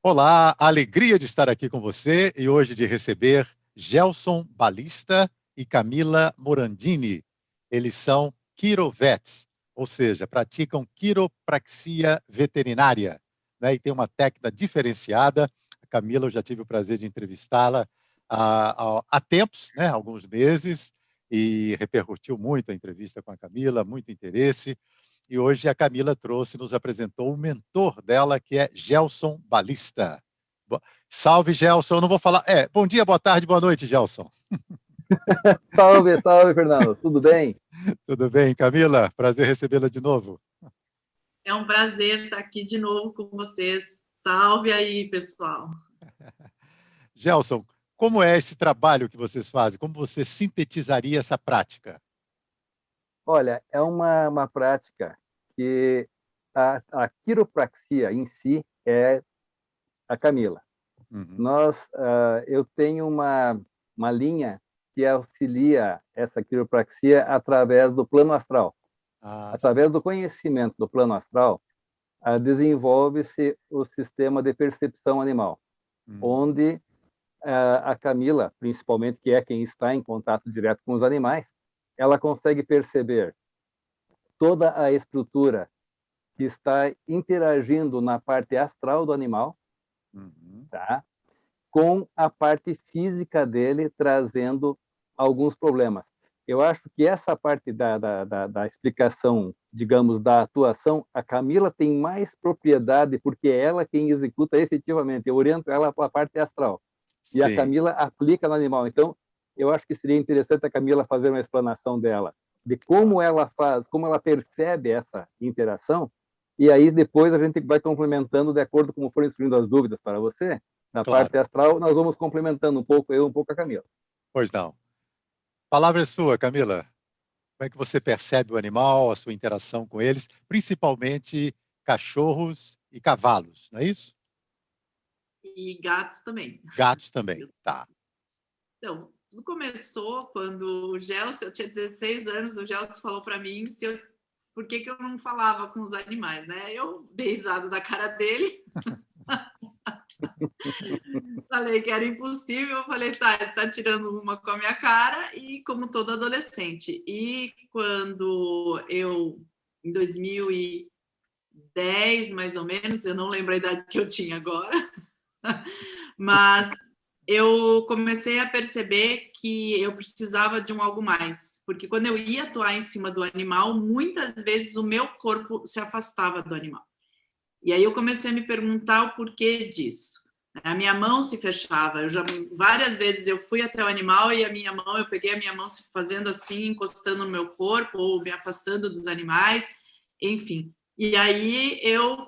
Olá, a alegria de estar aqui com você e hoje de receber Gelson Balista e Camila Morandini. Eles são quirovets, ou seja, praticam quiropraxia veterinária, né? E tem uma técnica diferenciada. A Camila, eu já tive o prazer de entrevistá-la há tempos, né? Alguns meses, e repercutiu muito a entrevista com a Camila, muito interesse. E hoje a Camila nos apresentou o mentor dela, que é Gelson Balista. Salve, Gelson. Eu não vou falar. Bom dia, boa tarde, boa noite, Gelson. Salve, salve, Fernando. Tudo bem? Tudo bem, Camila? Prazer recebê-la de novo. É um prazer estar aqui de novo com vocês. Salve aí, pessoal. Gelson, como é esse trabalho que vocês fazem? Como você sintetizaria essa prática? Olha, é uma prática que a quiropraxia em si é a Camila. Uhum. Eu tenho uma linha que auxilia essa quiropraxia através do plano astral. Através do conhecimento do plano astral, desenvolve-se o sistema de percepção animal, onde a Camila, principalmente, que é quem está em contato direto com os animais, ela consegue perceber toda a estrutura que está interagindo na parte astral do animal, tá? Com a parte física dele, trazendo alguns problemas. Eu acho que essa parte da explicação, digamos, da atuação, a Camila tem mais propriedade, porque é ela quem executa efetivamente. Eu oriento ela para a parte astral. Sim. E a Camila aplica no animal. Então, eu acho que seria interessante a Camila fazer uma explanação dela, de como ela faz, como ela percebe essa interação, e aí depois a gente vai complementando de acordo com como forem surgindo as dúvidas para você. Na parte astral, nós vamos complementando um pouco eu, um pouco a Camila. Pois não. A palavra é sua, Camila. Como é que você percebe o animal, a sua interação com eles, principalmente cachorros e cavalos, não é isso? E gatos também. Gatos também, tá. Então, tudo começou quando o Gelson, eu tinha 16 anos, o Gelson falou para mim por que eu não falava com os animais, né? Eu dei risada da cara dele. Falei que era impossível, falei, tá tirando uma com a minha cara, e como todo adolescente. E quando em 2010, mais ou menos, eu não lembro a idade que eu tinha agora, mas eu comecei a perceber que eu precisava de algo mais, porque quando eu ia atuar em cima do animal, muitas vezes o meu corpo se afastava do animal. E aí eu comecei a me perguntar o porquê disso. A minha mão se fechava. Várias vezes eu fui até o animal e eu peguei a minha mão fazendo assim, encostando no meu corpo ou me afastando dos animais, enfim. E aí eu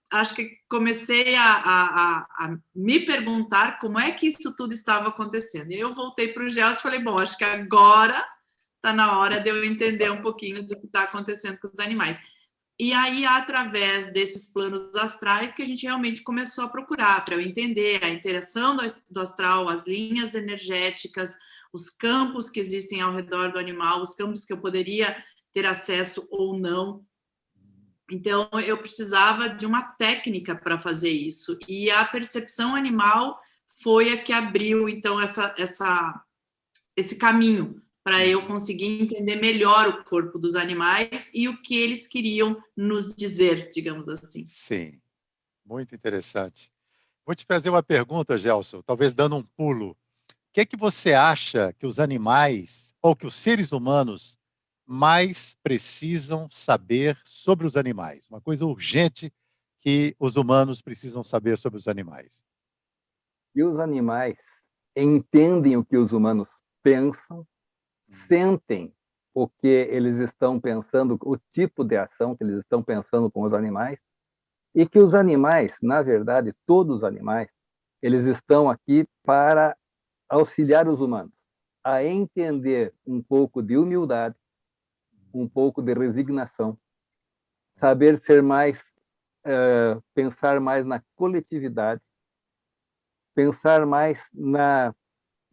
acho que comecei a me perguntar como é que isso tudo estava acontecendo. E eu voltei para o Gelson e falei, bom, acho que agora está na hora de eu entender um pouquinho do que está acontecendo com os animais. E aí, através desses planos astrais, que a gente realmente começou a procurar, para eu entender a interação do astral, as linhas energéticas, os campos que existem ao redor do animal, os campos que eu poderia ter acesso ou não. Então, eu precisava de uma técnica para fazer isso. E a percepção animal foi a que abriu, então, esse caminho para eu conseguir entender melhor o corpo dos animais e o que eles queriam nos dizer, digamos assim. Sim, muito interessante. Vou te fazer uma pergunta, Gelson, talvez dando um pulo. O que é que você acha que os animais, ou que os seres humanos, mais precisam saber sobre os animais? Uma coisa urgente que os humanos precisam saber sobre os animais. E os animais entendem o que os humanos pensam, sentem o que eles estão pensando, o tipo de ação que eles estão pensando com os animais, e que os animais, na verdade, todos os animais, eles estão aqui para auxiliar os humanos a entender um pouco de humildade, um pouco de resignação, saber ser mais, pensar mais na coletividade, pensar mais na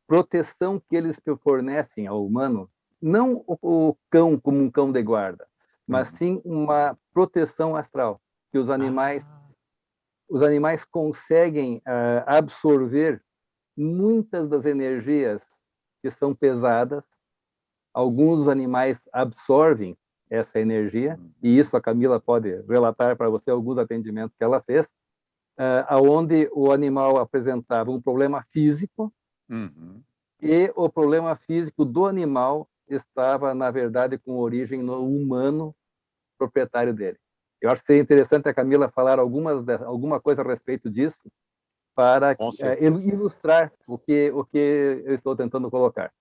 proteção que eles fornecem ao humano, não o cão como um cão de guarda, mas sim uma proteção astral, que os animais os animais conseguem absorver muitas das energias que são pesadas. Alguns dos animais absorvem essa energia, e isso a Camila pode relatar para você alguns atendimentos que ela fez, aonde o animal apresentava um problema físico, e o problema físico do animal estava, na verdade, com origem no humano proprietário dele. Eu acho que seria interessante a Camila falar alguma coisa a respeito disso, para ilustrar o que eu estou tentando colocar.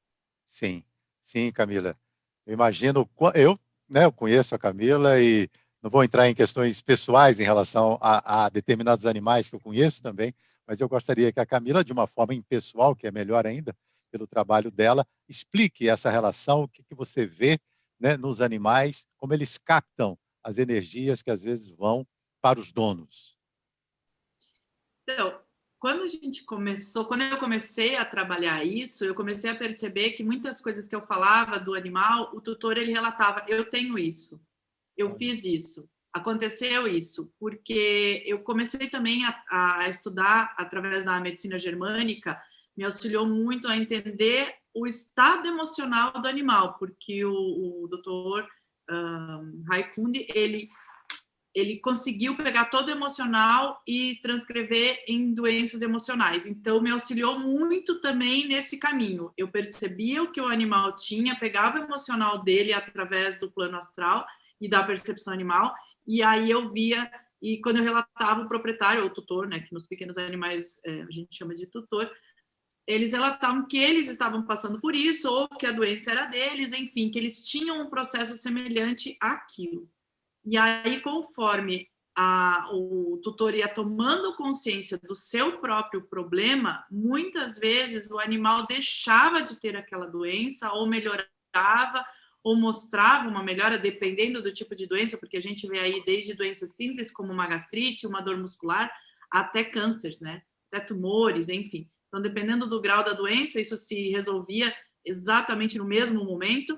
Sim, sim, Camila. Eu imagino, eu conheço a Camila e não vou entrar em questões pessoais em relação a determinados animais que eu conheço também, mas eu gostaria que a Camila, de uma forma impessoal, que é melhor ainda, pelo trabalho dela, explique essa relação, o que você vê, né, nos animais, como eles captam as energias que às vezes vão para os donos. Então, quando eu comecei a trabalhar isso, eu comecei a perceber que muitas coisas que eu falava do animal, o tutor ele relatava: eu tenho isso, eu fiz isso, aconteceu isso, porque eu comecei também a estudar através da medicina germânica, me auxiliou muito a entender o estado emocional do animal, porque o doutor Raikund, ele conseguiu pegar todo o emocional e transcrever em doenças emocionais. Então, me auxiliou muito também nesse caminho. Eu percebia o que o animal tinha, pegava o emocional dele através do plano astral e da percepção animal, e aí eu via, e quando eu relatava o proprietário, ou o tutor, né, que nos pequenos animais a gente chama de tutor, eles relatavam que eles estavam passando por isso, ou que a doença era deles, enfim, que eles tinham um processo semelhante àquilo. E aí, conforme o tutor ia tomando consciência do seu próprio problema, muitas vezes o animal deixava de ter aquela doença, ou melhorava, ou mostrava uma melhora, dependendo do tipo de doença, porque a gente vê aí desde doenças simples, como uma gastrite, uma dor muscular, até cânceres, né? Até tumores, enfim. Então, dependendo do grau da doença, isso se resolvia exatamente no mesmo momento,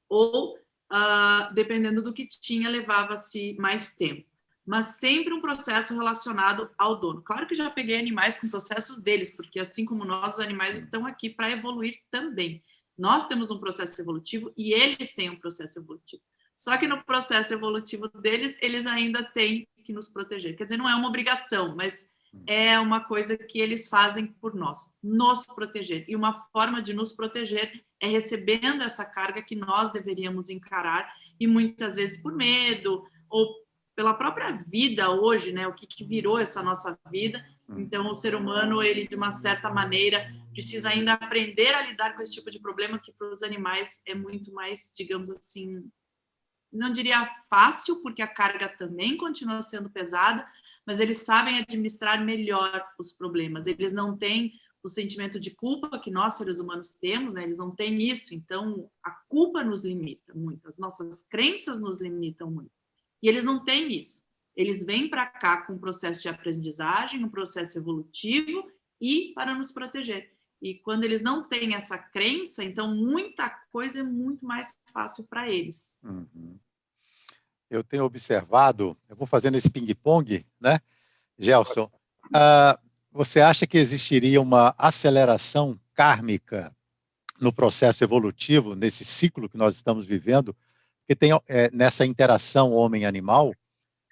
ou dependendo do que tinha, levava-se mais tempo. Mas sempre um processo relacionado ao dono. Claro que já peguei animais com processos deles, porque assim como nós, os animais estão aqui para evoluir também. Nós temos um processo evolutivo e eles têm um processo evolutivo. Só que no processo evolutivo deles, eles ainda têm que nos proteger. Quer dizer, não é uma obrigação, mas é uma coisa que eles fazem por nós, nos proteger. E uma forma de nos proteger é recebendo essa carga que nós deveríamos encarar, e muitas vezes por medo, ou pela própria vida hoje, né? O que virou essa nossa vida. Então, o ser humano, ele, de uma certa maneira, precisa ainda aprender a lidar com esse tipo de problema, que para os animais é muito mais, digamos assim, não diria fácil, porque a carga também continua sendo pesada, mas eles sabem administrar melhor os problemas. Eles não têm o sentimento de culpa que nós, seres humanos, temos, né? Eles não têm isso. Então, a culpa nos limita muito, as nossas crenças nos limitam muito. E eles não têm isso. Eles vêm para cá com um processo de aprendizagem, um processo evolutivo e para nos proteger. E quando eles não têm essa crença, então muita coisa é muito mais fácil para eles. Eu tenho observado, eu vou fazendo esse ping-pong, né, Gelson? Você acha que existiria uma aceleração kármica no processo evolutivo, nesse ciclo que nós estamos vivendo, que tem nessa interação homem-animal,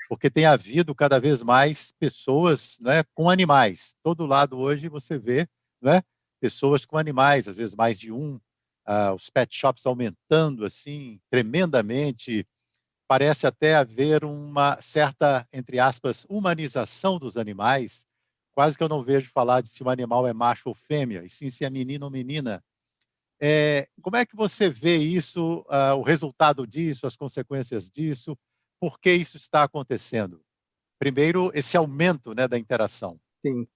porque tem havido cada vez mais pessoas, né, com animais. Todo lado hoje você vê, né, pessoas com animais, às vezes mais de um, os pet shops aumentando assim tremendamente. Parece até haver uma certa, entre aspas, humanização dos animais. Quase que eu não vejo falar de se um animal é macho ou fêmea, e sim se é menino ou menina. Como é que você vê isso, o resultado disso, as consequências disso? Por que isso está acontecendo? Primeiro, esse aumento, né, da interação. Sim.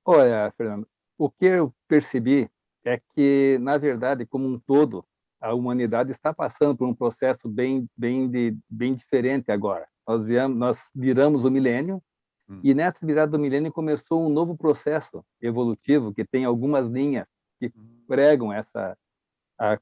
Olha, Fernando, o que eu percebi é que, na verdade, como um todo, a humanidade está passando por um processo bem diferente agora. Nós viramos o milênio, e nessa virada do milênio começou um novo processo evolutivo que tem algumas linhas que pregam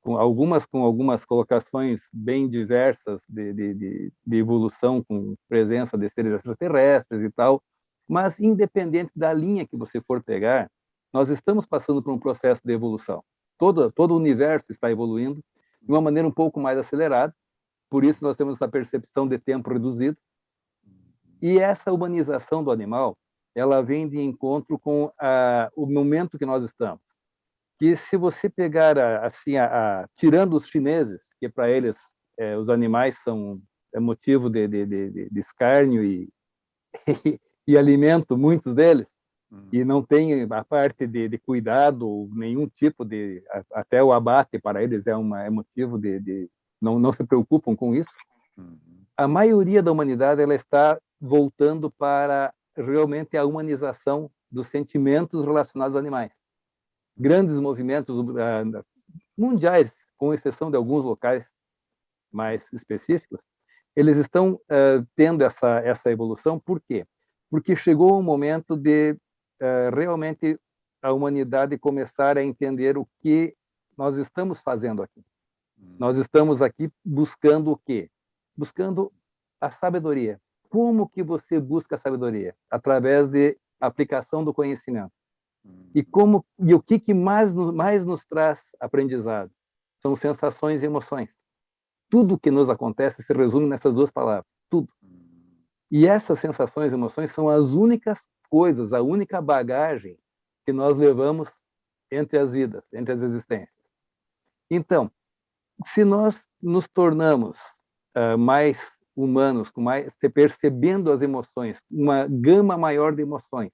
com algumas colocações bem diversas de evolução, com presença de seres extraterrestres e tal, mas independente da linha que você for pegar, nós estamos passando por um processo de evolução. Todo o universo está evoluindo de uma maneira um pouco mais acelerada, por isso nós temos essa percepção de tempo reduzido, e essa humanização do animal, ela vem de encontro com o momento que nós estamos. Que se você pegar, assim, tirando os chineses, que para eles os animais são motivo de escárnio e alimento, muitos deles, e não tem a parte de cuidado, nenhum tipo até o abate para eles é motivo não se preocupam com isso. A maioria da humanidade ela está voltando para realmente a humanização dos sentimentos relacionados aos animais. Grandes movimentos mundiais, com exceção de alguns locais mais específicos, eles estão tendo essa evolução. Por quê? Porque chegou o momento de realmente a humanidade começar a entender o que nós estamos fazendo aqui. Nós estamos aqui buscando o quê? Buscando a sabedoria. Como que você busca a sabedoria? Através de aplicação do conhecimento. E o que mais nos traz aprendizado? São sensações e emoções. Tudo que nos acontece se resume nessas duas palavras, tudo. E essas sensações e emoções são as únicas coisas, a única bagagem que nós levamos entre as vidas, entre as existências. Então, se nós nos tornamos mais humanos, percebendo as emoções, uma gama maior de emoções,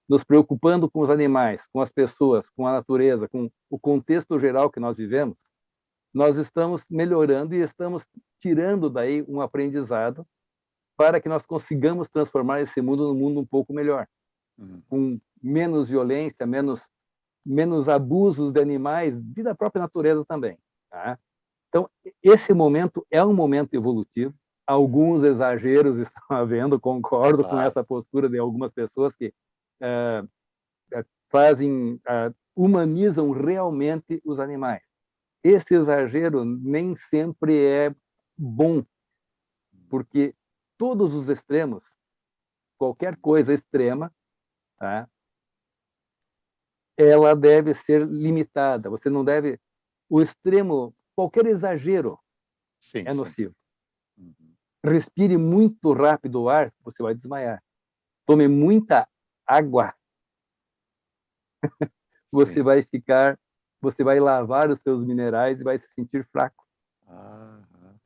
nos preocupando com os animais, com as pessoas, com a natureza, com o contexto geral que nós vivemos, nós estamos melhorando e estamos tirando daí um aprendizado para que nós consigamos transformar esse mundo num mundo um pouco melhor, com menos violência, menos abusos de animais e da própria natureza também. Tá? Então, esse momento é um momento evolutivo. Alguns exageros estão havendo, concordo com essa postura de algumas pessoas que humanizam realmente os animais. Esse exagero nem sempre é bom, porque todos os extremos, qualquer coisa extrema, tá? Ela deve ser limitada. Você não deve... O extremo, qualquer exagero é nocivo. Respire muito rápido o ar, você vai desmaiar. Tome muita água, você vai lavar os seus minerais e vai se sentir fraco.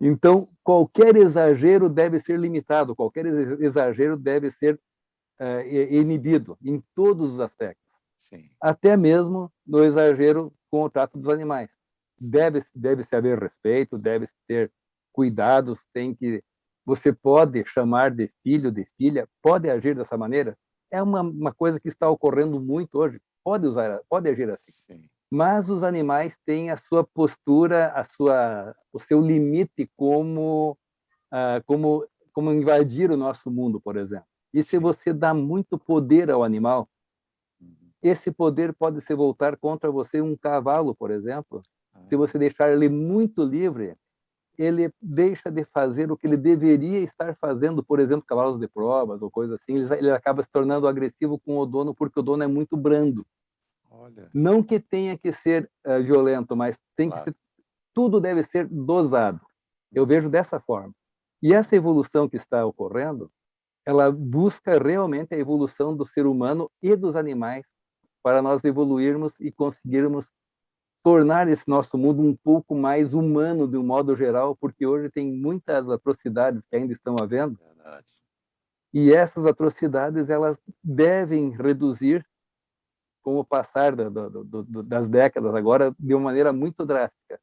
Então, qualquer exagero deve ser limitado, qualquer exagero deve ser inibido em todos os aspectos. Até mesmo no exagero com o trato dos animais. Deve-se haver respeito, deve-se ter cuidados, você pode chamar de filho, de filha, pode agir dessa maneira. É uma coisa que está ocorrendo muito hoje. Pode agir assim. Sim. Mas os animais têm a sua postura, o seu limite como invadir o nosso mundo, por exemplo. E se você dá muito poder ao animal, esse poder pode se voltar contra você. Um cavalo, por exemplo, se você deixar ele muito livre, ele deixa de fazer o que ele deveria estar fazendo, por exemplo, cavalos de provas ou coisa assim, ele acaba se tornando agressivo com o dono porque o dono é muito brando. Olha. Não que tenha que ser violento, mas tem que ser, tudo deve ser dosado. Eu vejo dessa forma. E essa evolução que está ocorrendo, ela busca realmente a evolução do ser humano e dos animais para nós evoluirmos e conseguirmos tornar esse nosso mundo um pouco mais humano de um modo geral, porque hoje tem muitas atrocidades que ainda estão havendo. Verdade. E essas atrocidades elas devem reduzir com o passar das décadas agora de uma maneira muito drástica.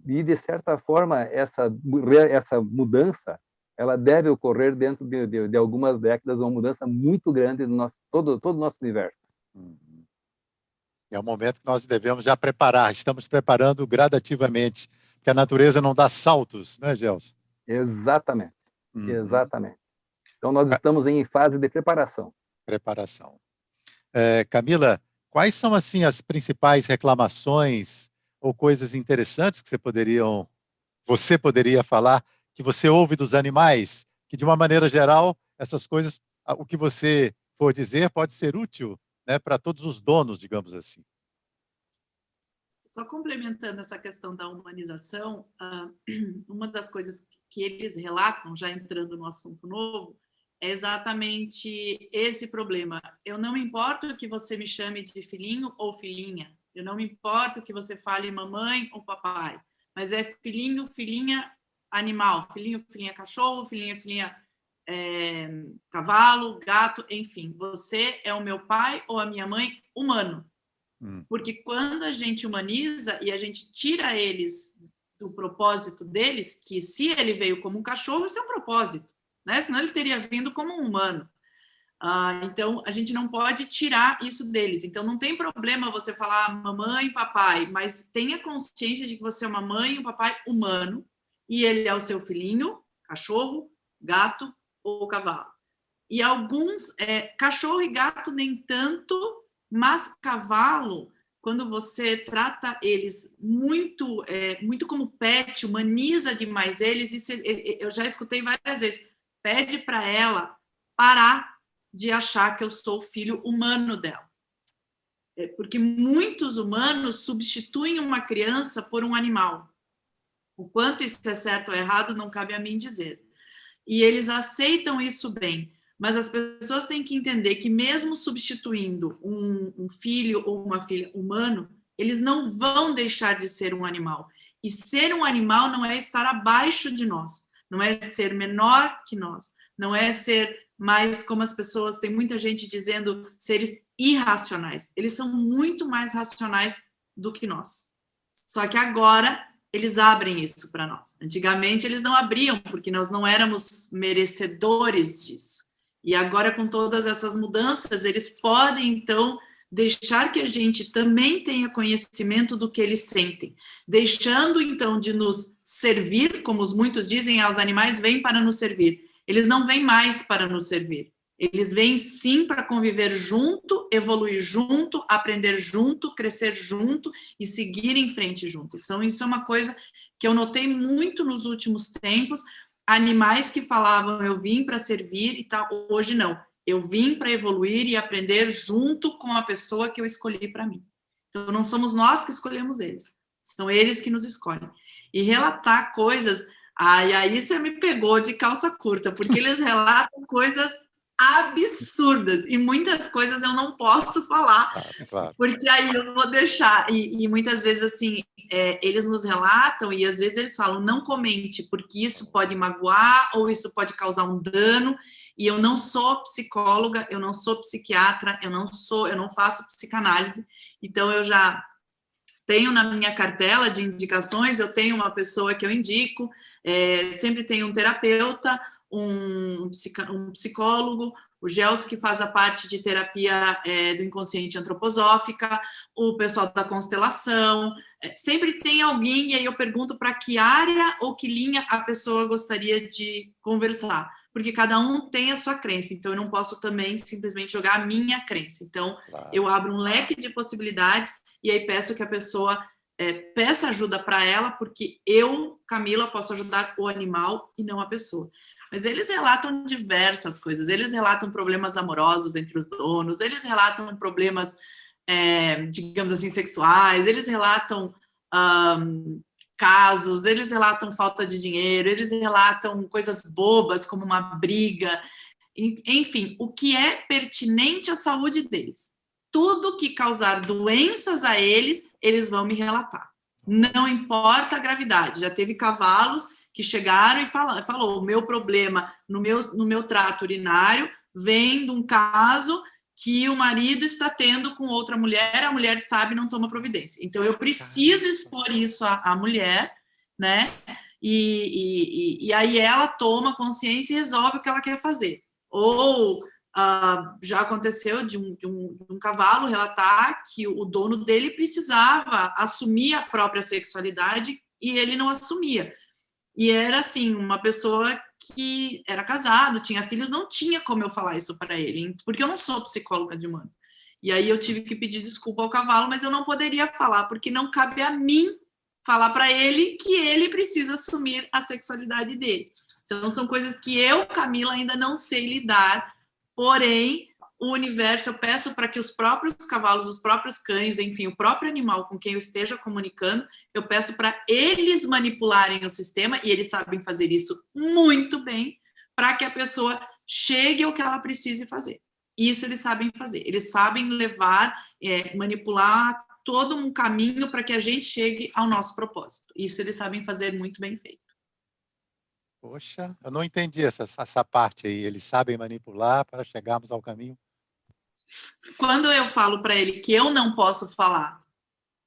E de certa forma essa mudança ela deve ocorrer dentro de algumas décadas, uma mudança muito grande no todo o nosso universo. É um momento que nós devemos já preparar, estamos preparando gradativamente, porque a natureza não dá saltos, né, Gelson? Exatamente, exatamente. Então, nós estamos em fase de preparação. Camila, quais são, assim, as principais reclamações ou coisas interessantes que você poderia falar, que você ouve dos animais, que de uma maneira geral, essas coisas, o que você for dizer pode ser útil, né, para todos os donos, digamos assim. Só complementando essa questão da humanização, uma das coisas que eles relatam, já entrando no assunto novo, é exatamente esse problema. Eu não me importo que você me chame de filhinho ou filhinha, eu não me importo que você fale mamãe ou papai, mas é filhinho, filhinha, animal, filhinho, filhinha, cachorro, filhinha, filhinha, cavalo, gato, enfim. Você é o meu pai ou a minha mãe humano. Porque quando a gente humaniza e a gente tira eles do propósito deles, que se ele veio como um cachorro, isso é um propósito, né? Senão ele teria vindo como um humano. Então, a gente não pode tirar isso deles. Então, não tem problema você falar mamãe, papai, mas tenha consciência de que você é uma mãe e um papai humano, e ele é o seu filhinho, cachorro, gato ou cavalo. E alguns, cachorro e gato nem tanto, mas cavalo, quando você trata eles muito, muito como pet, humaniza demais eles, isso eu já escutei várias vezes, pede para ela parar de achar que eu sou o filho humano dela. Porque muitos humanos substituem uma criança por um animal. O quanto isso é certo ou errado não cabe a mim dizer. E eles aceitam isso bem. Mas as pessoas têm que entender que mesmo substituindo um filho ou uma filha humano, eles não vão deixar de ser um animal. E ser um animal não é estar abaixo de nós, não é ser menor que nós, não é ser mais como as pessoas, tem muita gente dizendo seres irracionais. Eles são muito mais racionais do que nós. Só que agora eles abrem isso para nós. Antigamente eles não abriam, porque nós não éramos merecedores disso. E agora, com todas essas mudanças, eles podem, então, deixar que a gente também tenha conhecimento do que eles sentem, deixando, então, de nos servir, como muitos dizem, os animais vêm para nos servir. Eles não vêm mais para nos servir. Eles vêm, sim, para conviver junto, evoluir junto, aprender junto, crescer junto e seguir em frente junto. Então, isso é uma coisa que eu notei muito nos últimos tempos. Animais que falavam, eu vim para servir e tal, hoje não. Eu vim para evoluir e aprender junto com a pessoa que eu escolhi para mim. Então, não somos nós que escolhemos eles, são eles que nos escolhem. E relatar coisas, e aí você me pegou de calça curta, porque eles relatam coisas absurdas, e muitas coisas eu não posso falar, claro. Porque aí eu vou deixar, e muitas vezes assim, eles nos relatam, e às vezes eles falam, não comente, porque isso pode magoar, ou isso pode causar um dano, e eu não sou psicóloga, eu não sou psiquiatra, eu não faço psicanálise, então eu já tenho na minha cartela de indicações, eu tenho uma pessoa que eu indico, sempre tenho um terapeuta, um psicólogo, o Gels, que faz a parte de terapia do inconsciente antroposófica, o pessoal da constelação, sempre tem alguém, e aí eu pergunto para que área ou que linha a pessoa gostaria de conversar, porque cada um tem a sua crença, então eu não posso também simplesmente jogar a minha crença, então claro. Eu abro um leque de possibilidades, e aí peço que a pessoa peça ajuda para ela, porque eu, Camila, posso ajudar o animal e não a pessoa. Mas eles relatam diversas coisas, eles relatam problemas amorosos entre os donos, eles relatam problemas, digamos assim, sexuais, eles relatam casos, eles relatam falta de dinheiro, eles relatam coisas bobas, como uma briga, enfim, o que é pertinente à saúde deles. Tudo que causar doenças a eles, eles vão me relatar. Não importa a gravidade, já teve cavalos que chegaram e falou, o meu problema no meu trato urinário vem de um caso que o marido está tendo com outra mulher, a mulher sabe e não toma providência. Então, eu preciso expor isso à mulher, né? E aí ela toma consciência e resolve o que ela quer fazer. Ou já aconteceu de um cavalo relatar que o dono dele precisava assumir a própria sexualidade e ele não assumia. E era assim, uma pessoa que era casado, tinha filhos, não tinha como eu falar isso para ele, porque eu não sou psicóloga de humano. E aí eu tive que pedir desculpa ao cavalo, mas eu não poderia falar, porque não cabe a mim falar para ele que ele precisa assumir a sexualidade dele. Então, são coisas que eu, Camila, ainda não sei lidar, porém, o universo, eu peço para que os próprios cavalos, os próprios cães, enfim, o próprio animal com quem eu esteja comunicando, eu peço para eles manipularem o sistema, e eles sabem fazer isso muito bem, para que a pessoa chegue ao que ela precise fazer. Isso eles sabem fazer. Eles sabem levar, manipular todo um caminho para que a gente chegue ao nosso propósito. Isso eles sabem fazer muito bem feito. Poxa, eu não entendi essa parte aí. Eles sabem manipular para chegarmos ao caminho. Quando eu falo para ele que eu não posso falar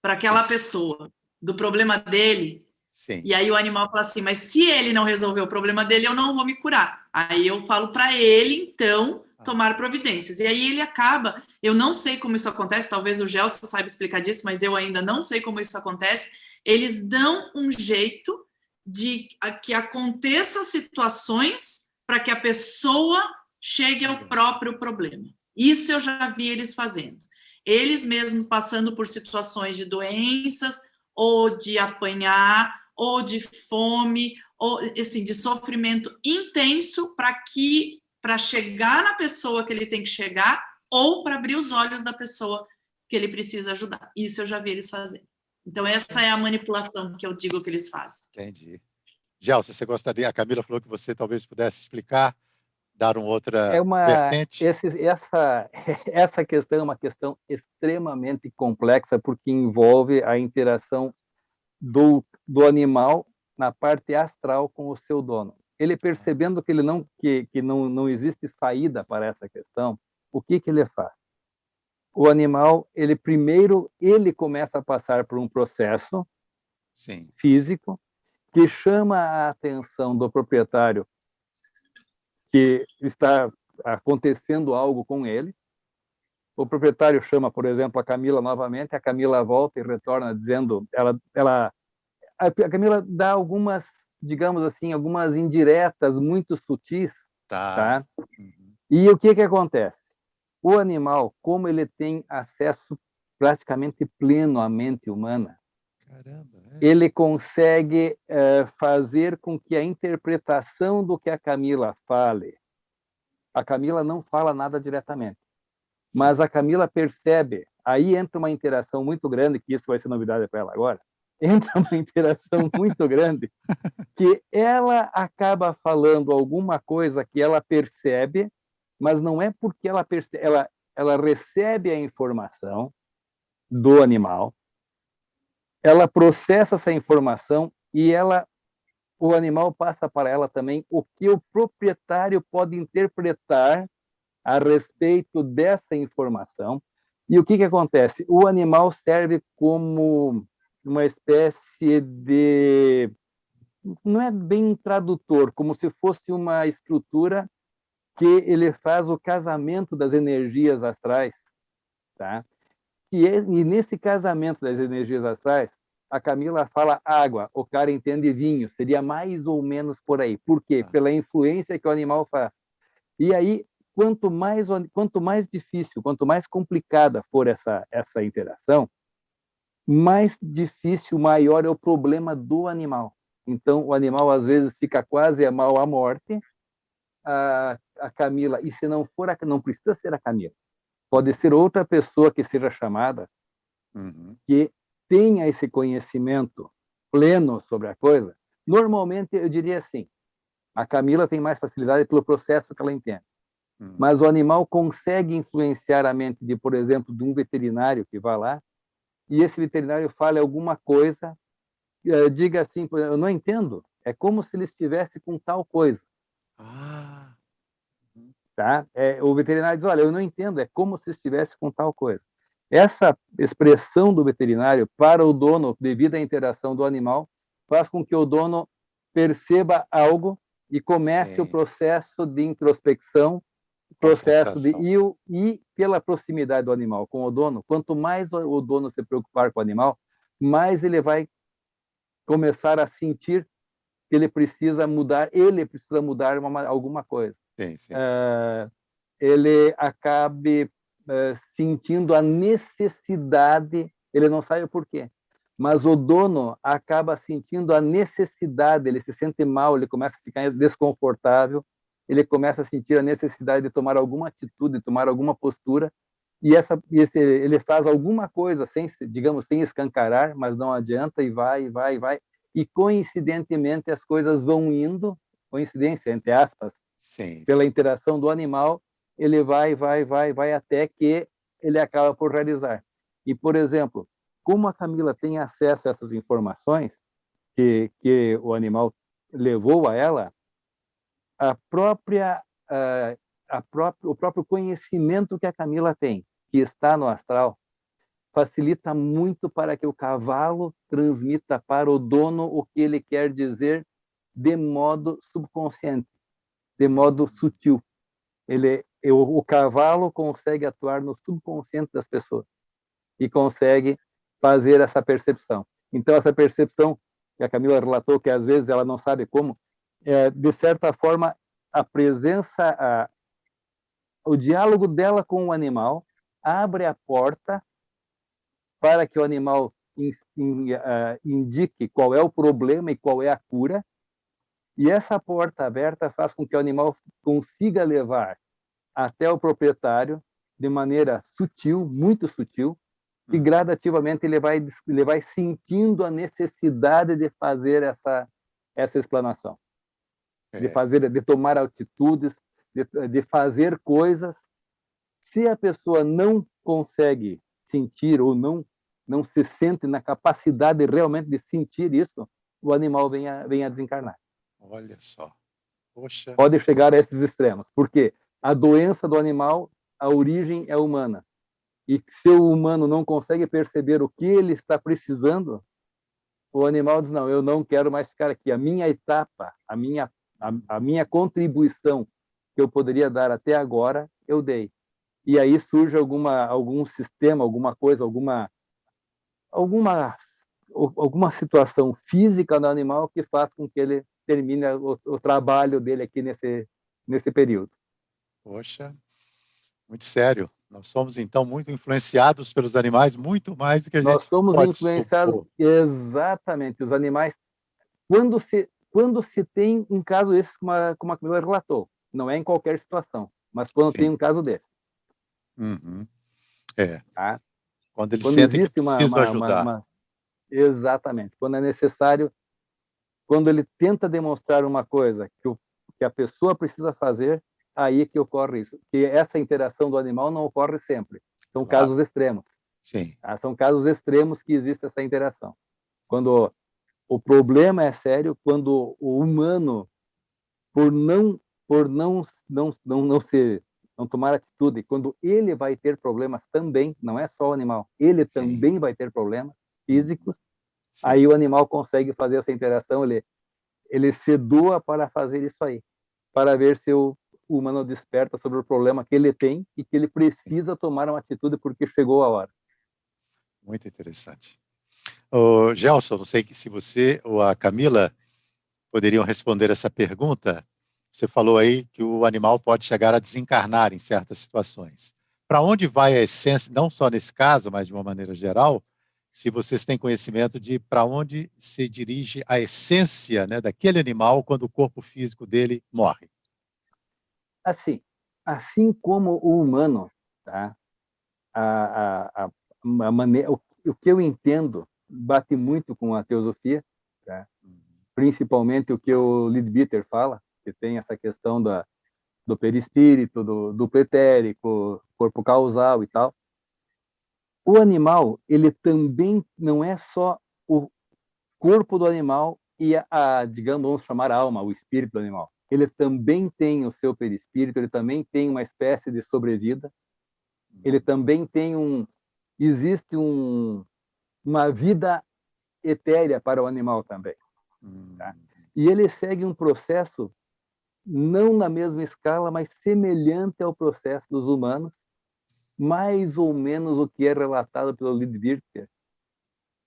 para aquela pessoa do problema dele, sim, e aí o animal fala assim, mas se ele não resolver o problema dele, eu não vou me curar. Aí eu falo para ele, então, tomar providências. E aí ele acaba, eu não sei como isso acontece, talvez o Gelson saiba explicar disso, mas eu ainda não sei como isso acontece. Eles dão um jeito de que aconteçam situações para que a pessoa chegue ao próprio problema. Isso eu já vi eles fazendo. Eles mesmos passando por situações de doenças, ou de apanhar, ou de fome, ou assim, de sofrimento intenso para chegar na pessoa que ele tem que chegar, ou para abrir os olhos da pessoa que ele precisa ajudar. Isso eu já vi eles fazendo. Então, essa é a manipulação que eu digo que eles fazem. Entendi. Gelson, você gostaria, a Camila falou que você talvez pudesse explicar, dar uma outra vertente? Essa questão é uma questão extremamente complexa, porque envolve a interação do animal na parte astral com o seu dono. Ele percebendo que não existe saída para essa questão, o que ele faz? O animal, ele começa a passar por um processo físico que chama a atenção do proprietário que está acontecendo algo com ele. O proprietário chama, por exemplo, a Camila novamente, a Camila volta e retorna dizendo, a Camila dá algumas, digamos assim, algumas indiretas muito sutis, tá? E o que acontece? O animal, como ele tem acesso praticamente pleno à mente humana, ele consegue fazer com que a interpretação do que a Camila fale, a Camila não fala nada diretamente, mas a Camila percebe, aí entra uma interação muito grande, que isso vai ser novidade para ela agora, entra uma interação muito grande, que ela acaba falando alguma coisa que ela percebe, mas não é porque ela percebe, ela recebe a informação do animal, ela processa essa informação e o animal passa para ela também o que o proprietário pode interpretar a respeito dessa informação. E o que acontece? O animal serve como uma espécie de... não é bem um tradutor, como se fosse uma estrutura que ele faz o casamento das energias astrais, tá? E nesse casamento das energias astrais, a Camila fala água, o cara entende vinho, seria mais ou menos por aí. Por quê? Pela influência que o animal faz. E aí, quanto mais difícil, quanto mais complicada for essa interação, mais difícil, maior é o problema do animal. Então, o animal, às vezes, fica quase mal à morte. A Camila, e se não for, não precisa ser a Camila, pode ser outra pessoa que seja chamada, que tenha esse conhecimento pleno sobre a coisa. Normalmente, eu diria assim, a Camila tem mais facilidade pelo processo que ela entende. Mas o animal consegue influenciar a mente de, por exemplo, de um veterinário que vai lá, e esse veterinário fale alguma coisa, diga assim, eu não entendo, é como se ele estivesse com tal coisa. Tá? O veterinário diz, olha, eu não entendo, é como se estivesse com tal coisa. Essa expressão do veterinário para o dono, devido à interação do animal, faz com que o dono perceba algo e comece o processo de introspecção, e pela proximidade do animal com o dono, quanto mais o dono se preocupar com o animal, mais ele vai começar a sentir que ele precisa mudar alguma coisa. Ele acabe sentindo a necessidade, ele não sabe o porquê, mas o dono acaba sentindo a necessidade, ele se sente mal, ele começa a ficar desconfortável, ele começa a sentir a necessidade de tomar alguma atitude, de tomar alguma postura, e ele faz alguma coisa, digamos, sem escancarar, mas não adianta, e vai, e coincidentemente as coisas vão indo, coincidência, entre aspas, Sim. pela interação do animal, ele vai até que ele acaba por realizar. E, por exemplo, como a Camila tem acesso a essas informações que o animal levou a ela, o próprio conhecimento que a Camila tem, que está no astral, facilita muito para que o cavalo transmita para o dono o que ele quer dizer de modo subconsciente, de modo sutil. O cavalo consegue atuar no subconsciente das pessoas e consegue fazer essa percepção. Então, essa percepção que a Camila relatou, que às vezes ela não sabe como, de certa forma, a presença, o diálogo dela com o animal abre a porta para que o animal indique qual é o problema e qual é a cura, e essa porta aberta faz com que o animal consiga levar até o proprietário de maneira sutil, muito sutil, e gradativamente ele vai sentindo a necessidade de fazer essa explanação, de tomar atitudes, de fazer coisas. Se a pessoa não consegue sentir ou não se sente na capacidade realmente de sentir isso, o animal vem a desencarnar. Olha só. Poxa. Pode chegar a esses extremos, porque a doença do animal, a origem é humana. E se o humano não consegue perceber o que ele está precisando, o animal diz, não, eu não quero mais ficar aqui. A minha etapa, a minha contribuição que eu poderia dar até agora, eu dei. E aí surge algum sistema, alguma coisa, alguma situação física no animal que faz com que ele termine o trabalho dele aqui nesse período. Poxa, muito sério. Nós somos, então, muito influenciados pelos animais, muito mais do que a gente Nós somos pode influenciados, supor. exatamente, os animais. Quando se tem um caso esse, como a Camila relatou, não é em qualquer situação, mas quando tem um caso desse. Uhum. Tá? Quando eles Quando sentem que existe precisam ajudar. Exatamente. Quando é necessário, quando ele tenta demonstrar uma coisa que a pessoa precisa fazer, aí que ocorre isso. Que essa interação do animal não ocorre sempre. São casos extremos. Sim. Tá? São casos extremos que existe essa interação. Quando o problema é sério, quando o humano, por não tomar atitude, quando ele vai ter problemas também, não é só o animal, ele também vai ter problemas físicos, aí o animal consegue fazer essa interação, ele se doa para fazer isso aí, para ver se o humano desperta sobre o problema que ele tem e que ele precisa tomar uma atitude porque chegou a hora. Muito interessante. Ô, Gelson, não sei se você ou a Camila poderiam responder essa pergunta. Você falou aí que o animal pode chegar a desencarnar em certas situações. Para onde vai a essência, não só nesse caso, mas de uma maneira geral, se vocês têm conhecimento de para onde se dirige a essência, né, daquele animal quando o corpo físico dele morre? Assim como o humano, tá? A maneira, o que eu entendo bate muito com a teosofia, tá? Principalmente o que o Leadbeater fala, que tem essa questão do perispírito, do pretérico, corpo causal e tal. O animal, ele também não é só o corpo do animal e digamos, vamos chamar a alma, o espírito do animal. Ele também tem o seu perispírito, ele também tem uma espécie de sobrevida, ele também tem existe uma vida etérea para o animal também. Tá? E ele segue um processo não na mesma escala, mas semelhante ao processo dos humanos, mais ou menos o que é relatado pelo Leadbeater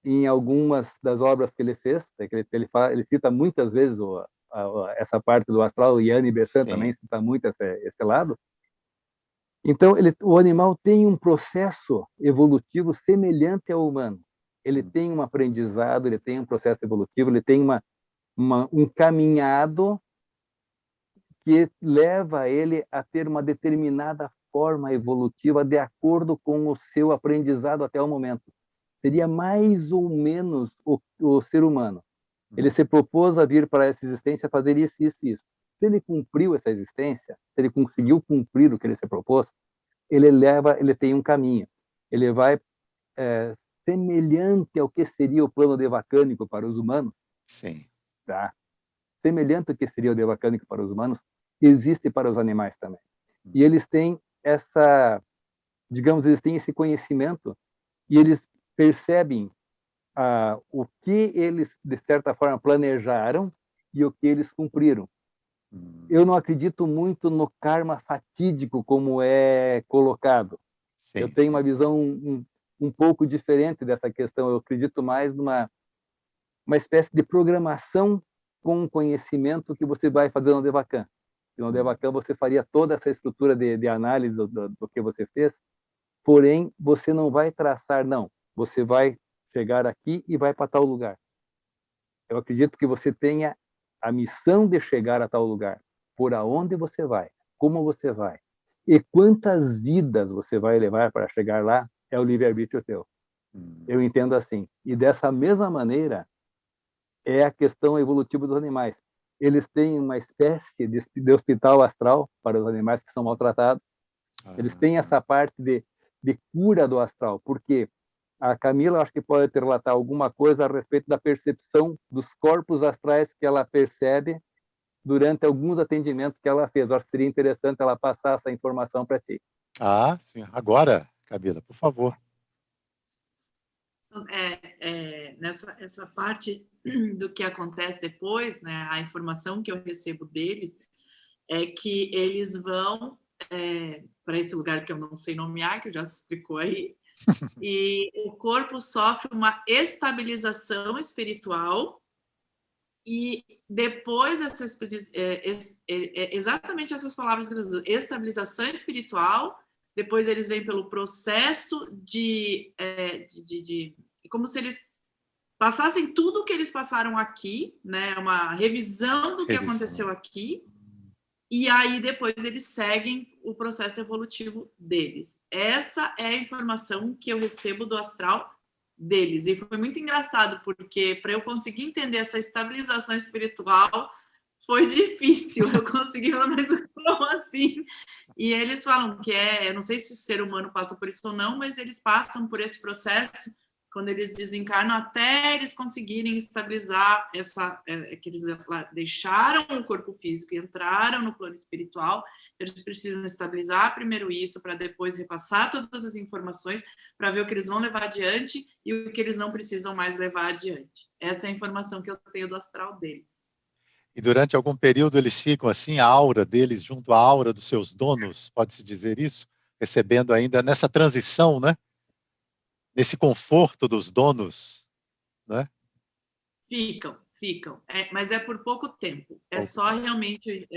em algumas das obras que ele fez, que ele cita muitas vezes essa parte do astral, e Anne Besant também cita muito esse lado, Então, o animal tem um processo evolutivo semelhante ao humano. Ele tem um aprendizado, ele tem um processo evolutivo, ele tem um caminhado que leva ele a ter uma determinada forma evolutiva de acordo com o seu aprendizado até o momento. Seria mais ou menos o ser humano. Ele se propôs a vir para essa existência fazer isso, isso, isso. Se ele cumpriu essa existência, se ele conseguiu cumprir o que ele se propôs, ele tem um caminho. Ele vai semelhante ao que seria o plano devacânico para os humanos. Sim. Tá? Semelhante ao que seria o devacânico para os humanos, existe para os animais também. E eles têm eles têm esse conhecimento e eles percebem o que eles, de certa forma, planejaram e o que eles cumpriram. Eu não acredito muito no karma fatídico como é colocado. Sim, eu tenho uma visão um pouco diferente dessa questão. Eu acredito mais numa espécie de programação com conhecimento que você vai fazer no Devakan. E no Devakan você faria toda essa estrutura de análise do que você fez, porém você não vai traçar, não. Você vai chegar aqui e vai para tal lugar. Eu acredito que você tenha a missão de chegar a tal lugar. Por aonde você vai, como você vai e quantas vidas você vai levar para chegar lá é o livre-arbítrio teu. Eu entendo assim. E dessa mesma maneira é a questão evolutiva dos animais. Eles têm uma espécie de hospital astral para os animais que são maltratados. Eles têm essa parte de cura do astral, porque a Camila acho que pode te relatar alguma coisa a respeito da percepção dos corpos astrais que ela percebe durante alguns atendimentos que ela fez. Eu acho que seria interessante ela passar essa informação para ti. Sim. Agora, Camila, por favor. Essa parte do que acontece depois, né, a informação que eu recebo deles é que eles vão para esse lugar que eu não sei nomear, que já se explicou aí, e o corpo sofre uma estabilização espiritual e depois exatamente essas palavras que eu uso, estabilização espiritual, depois eles vêm pelo processo como se eles passassem tudo o que eles passaram aqui, né? Uma revisão do que aconteceu aqui, e aí depois eles seguem o processo evolutivo deles. Essa é a informação que eu recebo do astral deles. E foi muito engraçado, porque para eu conseguir entender essa estabilização espiritual foi difícil. Eu consegui falar, mas como assim? E eles falam que eu não sei se o ser humano passa por isso ou não, mas eles passam por esse processo quando eles desencarnam, até eles conseguirem estabilizar que eles deixaram o corpo físico e entraram no plano espiritual. Eles precisam estabilizar primeiro isso, para depois repassar todas as informações, para ver o que eles vão levar adiante e o que eles não precisam mais levar adiante. Essa é a informação que eu tenho do astral deles. E durante algum período eles ficam assim, a aura deles junto à aura dos seus donos, pode-se dizer isso? Recebendo ainda nessa transição, né? Nesse conforto dos donos, né? Ficam. Mas é por pouco tempo. É só realmente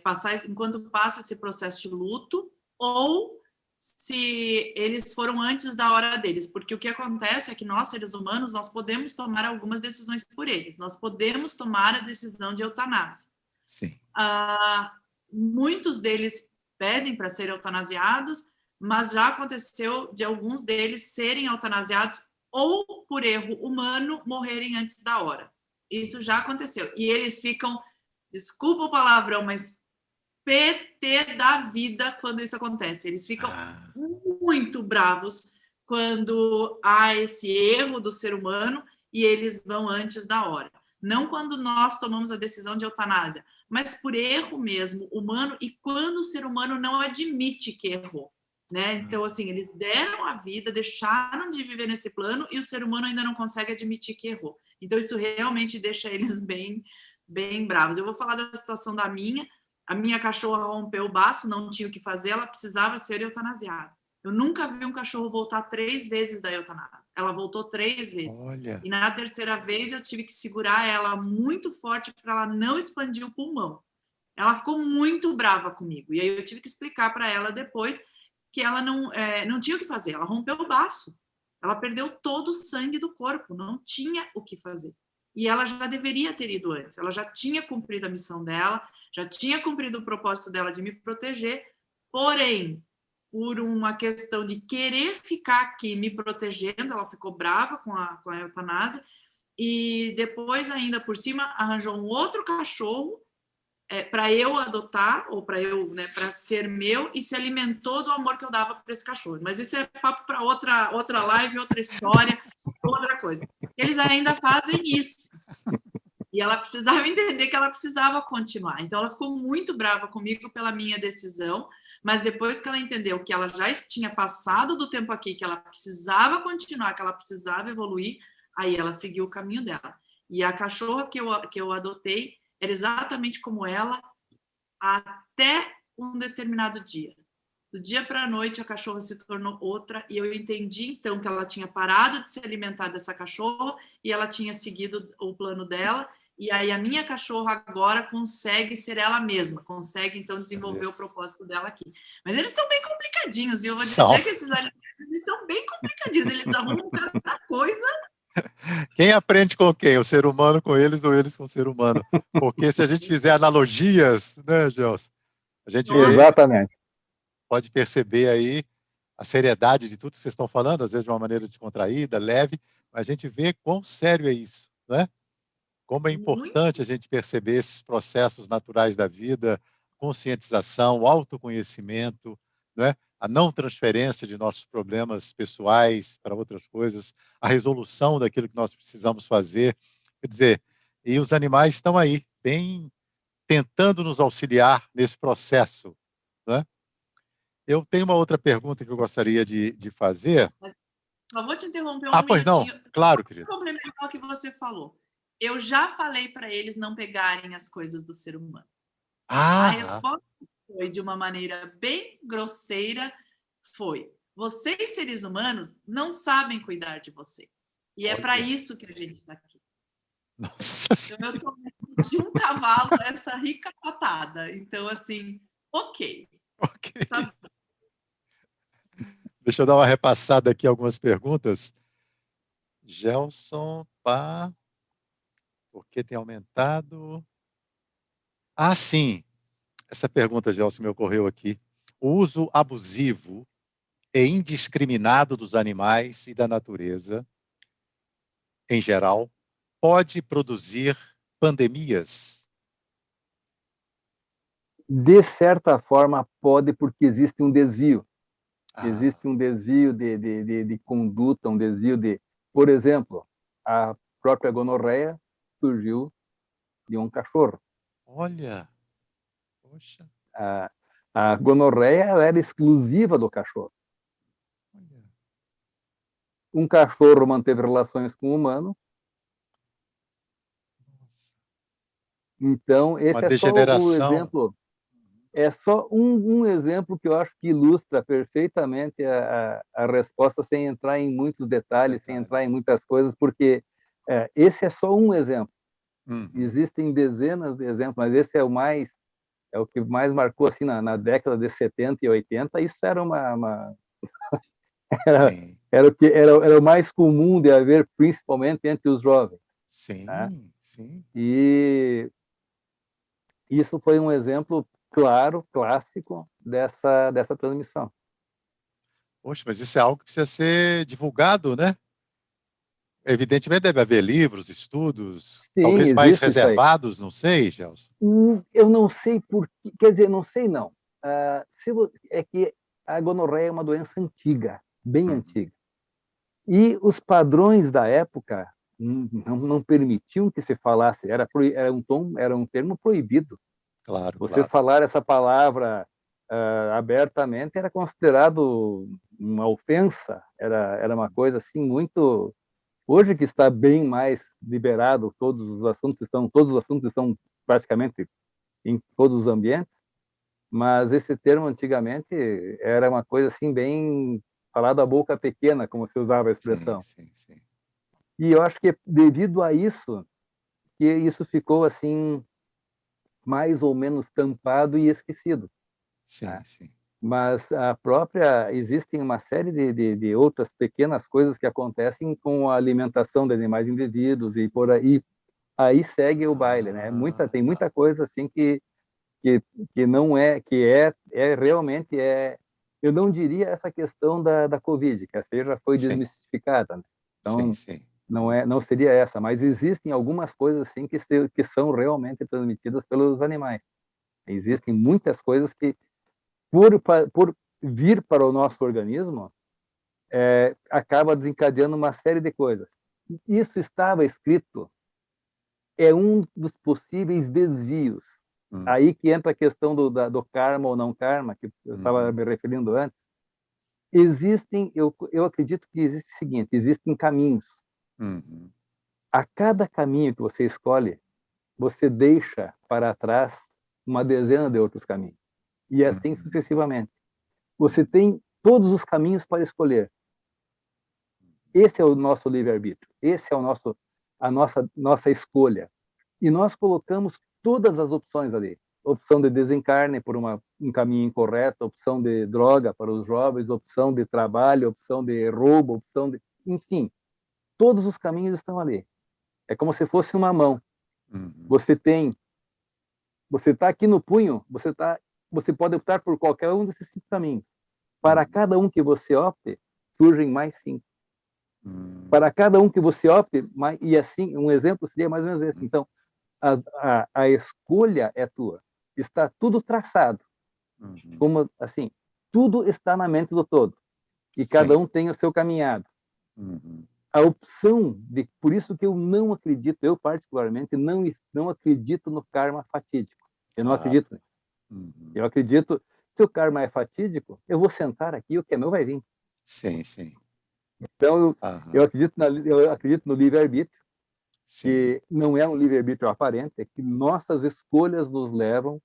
passar, enquanto passa esse processo de luto, ou se eles foram antes da hora deles. Porque o que acontece é que nós, seres humanos, nós podemos tomar algumas decisões por eles. Nós podemos tomar a decisão de eutanásia. Sim. Muitos deles pedem para serem eutanasiados, mas já aconteceu de alguns deles serem eutanasiados ou, por erro humano, morrerem antes da hora. Isso já aconteceu. E eles ficam, desculpa o palavrão, mas PT da vida quando isso acontece. Eles ficam muito bravos quando há esse erro do ser humano e eles vão antes da hora. Não quando nós tomamos a decisão de eutanásia, mas por erro mesmo humano e quando o ser humano não admite que errou. Né? Então, assim, eles deram a vida, deixaram de viver nesse plano e o ser humano ainda não consegue admitir que errou. Então, isso realmente deixa eles bem, bem bravos. Eu vou falar da situação da minha. A minha cachorra rompeu o baço, não tinha o que fazer, ela precisava ser eutanasiada. Eu nunca vi um cachorro voltar 3 vezes da eutanásia. Ela voltou 3 vezes. Olha. E na terceira vez eu tive que segurar ela muito forte para ela não expandir o pulmão. Ela ficou muito brava comigo. E aí eu tive que explicar para ela depois que ela não tinha o que fazer, ela rompeu o baço. Ela perdeu todo o sangue do corpo, não tinha o que fazer. E ela já deveria ter ido antes, ela já tinha cumprido a missão dela, já tinha cumprido o propósito dela de me proteger, porém, por uma questão de querer ficar aqui me protegendo, ela ficou brava com a eutanásia, e depois, ainda por cima, arranjou um outro cachorro para eu adotar, ou para eu, né, para ser meu, e se alimentou do amor que eu dava para esse cachorro. Mas isso é papo para outra live, outra história, outra coisa. Eles ainda fazem isso. E ela precisava entender que ela precisava continuar. Então, ela ficou muito brava comigo pela minha decisão, mas depois que ela entendeu que ela já tinha passado do tempo aqui, que ela precisava continuar, que ela precisava evoluir, aí ela seguiu o caminho dela. E a cachorra que eu adotei era exatamente como ela até um determinado dia. Do dia para a noite, a cachorra se tornou outra, e eu entendi, então, que ela tinha parado de se alimentar dessa cachorra e ela tinha seguido o plano dela, e aí a minha cachorra agora consegue ser ela mesma, consegue, então, desenvolver o propósito dela aqui. Mas eles são bem complicadinhos, viu? Eu vou dizer que esses animais eles são bem complicadinhos, eles arrumam cada coisa. Quem aprende com quem? O ser humano com eles ou eles com o ser humano? Porque se a gente fizer analogias, né, Gelson? A gente Exatamente. Pode perceber aí a seriedade de tudo que vocês estão falando, às vezes de uma maneira descontraída, leve, mas a gente vê quão sério é isso, né? Como é importante a gente perceber esses processos naturais da vida, conscientização, autoconhecimento, né? A não transferência de nossos problemas pessoais para outras coisas, a resolução daquilo que nós precisamos fazer. Quer dizer, e os animais estão aí, bem tentando nos auxiliar nesse processo, né? Eu tenho uma outra pergunta que eu gostaria de fazer. Só vou te interromper pois minutinho. Não, claro, querido. Vou complementar o que você falou. Eu já falei para eles não pegarem as coisas do ser humano. A resposta foi, de uma maneira bem grosseira, vocês, seres humanos, não sabem cuidar de vocês. E é para isso que a gente está aqui. Nossa. Então, eu tomei de um cavalo essa rica patada. Então, assim, ok. Tá bom. Deixa eu dar uma repassada aqui algumas perguntas. Gelson, por que tem aumentado? Sim. Essa pergunta, Gelson, me ocorreu aqui. O uso abusivo e indiscriminado dos animais e da natureza, em geral, pode produzir pandemias? De certa forma, pode, porque existe um desvio. Existe um desvio de conduta, um desvio de... Por exemplo, a própria gonorreia surgiu de um cachorro. Olha! Poxa! A gonorreia era exclusiva do cachorro. Olha. Um cachorro manteve relações com o humano. Nossa. Então, esse é só o exemplo. É só um exemplo que eu acho que ilustra perfeitamente a resposta, sem entrar em muitos detalhes, sem entrar em muitas coisas, porque esse é só um exemplo. Existem dezenas de exemplos, mas esse é o que mais marcou assim na década de 70 e 80. Isso era era o mais comum de haver, principalmente entre os jovens. Sim, né? sim. E isso foi um exemplo claro, clássico dessa transmissão. Poxa, mas isso é algo que precisa ser divulgado, né? Evidentemente deve haver livros, estudos, Sim, talvez mais reservados, não sei, Gelson. Eu não sei por quê, quer dizer, não sei não. É que a gonorreia é uma doença antiga, bem antiga. E os padrões da época não permitiam que se falasse, era um termo proibido. Claro, Você falar essa palavra abertamente era considerado uma ofensa, era uma coisa assim muito... Hoje que está bem mais liberado, todos os assuntos estão praticamente em todos os ambientes, mas esse termo antigamente era uma coisa assim bem falado a boca pequena, como se usava a expressão. Sim. E eu acho que é devido a isso que isso ficou assim mais ou menos tampado e esquecido. Sim. Mas existem uma série de outras pequenas coisas que acontecem com a alimentação de animais indevidos e por aí segue o baile, né? Tem muita coisa assim que não é realmente eu não diria essa questão da Covid, que essa já foi Sim, desmistificada, né? sim, Então sim. não seria essa, mas existem algumas coisas assim que são realmente transmitidas pelos animais. Existem muitas coisas que por vir para o nosso organismo acaba desencadeando uma série de coisas. Isso estava escrito, é um dos possíveis desvios. Aí que entra a questão do karma ou não karma, que eu estava me referindo antes. Eu acredito que existe o seguinte, existem caminhos. A cada caminho que você escolhe, você deixa para trás uma dezena de outros caminhos. E assim sucessivamente. Você tem todos os caminhos para escolher. Esse é o nosso livre-arbítrio. Esse é a nossa escolha. E nós colocamos todas as opções ali. Opção de desencarne por um caminho incorreto, opção de droga para os jovens, opção de trabalho, opção de roubo, enfim, todos os caminhos estão ali. É como se fosse uma mão. Você está aqui no punho, você pode optar por qualquer um desses 5 caminhos. Para cada um que você opte, surgem mais 5. Para cada um que você opte, e assim, um exemplo seria mais ou menos esse. Então, a escolha é tua. Está tudo traçado. Como assim, tudo está na mente do todo. E cada um tem o seu caminhado. A opção por isso que eu não acredito, eu particularmente não acredito no karma fatídico. Eu não acredito nisso. Eu acredito, se o karma é fatídico, eu vou sentar aqui e o que é meu vai vir. Sim, sim. Então, eu acredito no livre-arbítrio, que não é um livre-arbítrio aparente, é que nossas escolhas nos levam